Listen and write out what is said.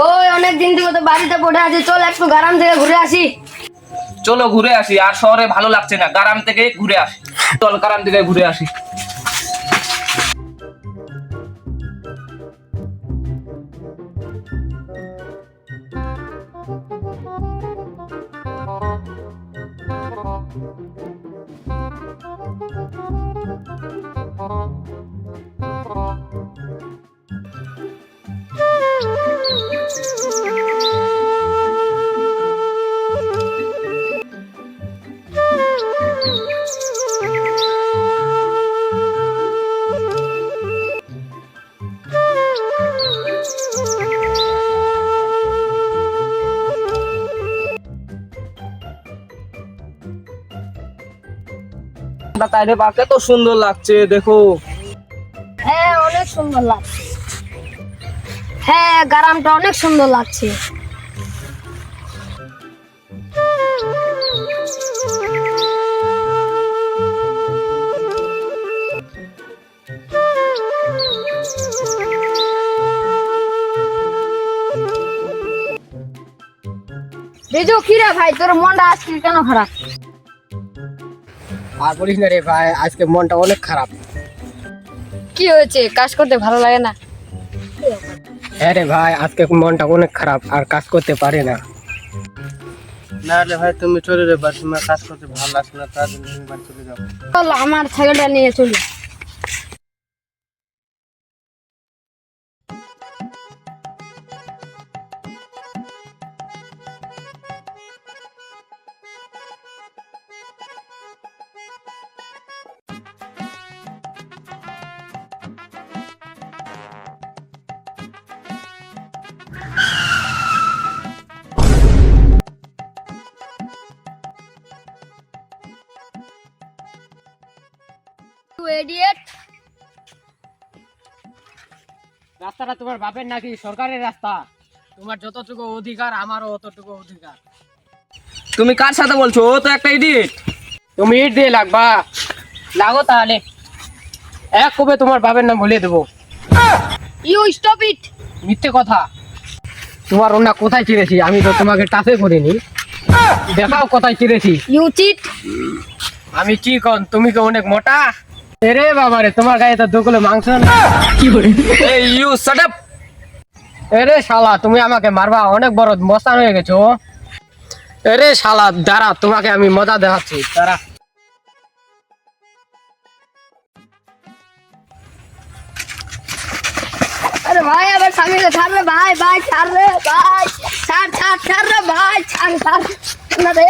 ওই অনেক দিন থেকে তো বাড়িতে পড়ে আছি, চল একটু গ্রাম থেকে ঘুরে আসি। চলো ঘুরে আসি, আর শহরে ভালো লাগছে না, গ্রাম থেকে ঘুরে আসি। চল গ্রাম থেকে ঘুরে আসি। তাইরে বাকে তো সুন্দর লাগছে, দেখো। হ্যাঁ অনেক সুন্দর লাগছে। হ্যাঁ গ্রামটা অনেক সুন্দর লাগছে। বিজু কি রে ভাই, তোর মনটা আজকে কেন খারাপ? আর বলিস না রে ভাই, আজকে মনটা অনেক খারাপ। কি হয়েছে, কাজ করতে ভালো লাগে না? হ্যাঁ রে ভাই, আজকে মনটা অনেক খারাপ, আর কাজ করতে পারি না। না রে ভাই, তুমি চলে যাবে, তোমার কাজ করতে ভালো লাগছে না, তার জন্য তুমি বাড়ি চলে যাও। চল আমার ছাগলটা নিয়ে চলি। ইডিয়েট, রাস্তাটা তোমার বাপের নাকি সরকারের রাস্তা? তোমার যতটুকু অধিকার, আমারও অতটুকু অধিকার। তুমি কার সাথে বলছো? ও তো একটা ইডিয়েট। তুমি ইট দিয়ে লাগবা, লাগো তাহলে। এক কবে তোমার বাপের নাম বলে দেবো। You stop it. মিথ্যে কথা। তোমার ওনা কোথায় চিরেছি? আমি তো তোমাকে টাচে করিনি। দেখাও কোথায় চিরেছি। You cheat. আমি চিকন, তুমি কি অনেক মোটা? রে বাবা রে, তোমার গায়ে তো 2 কিলো মাংস না। এই ইউ শাট আপ। এরে শালা, তুমি আমাকে মারবা? অনেক বড় মস্তান হয়ে গেছো। এরে শালা, দাঁড়া, তোমাকে আমি মজা দেখাচ্ছি, দাঁড়া। আরে ভাই আবার স্বামীকে ছাড় রে ভাই, ভাই ছাড় রে ভাই, ছাড় ছাড় ছাড় রে ভাই, ছাড় ছাড় না রে।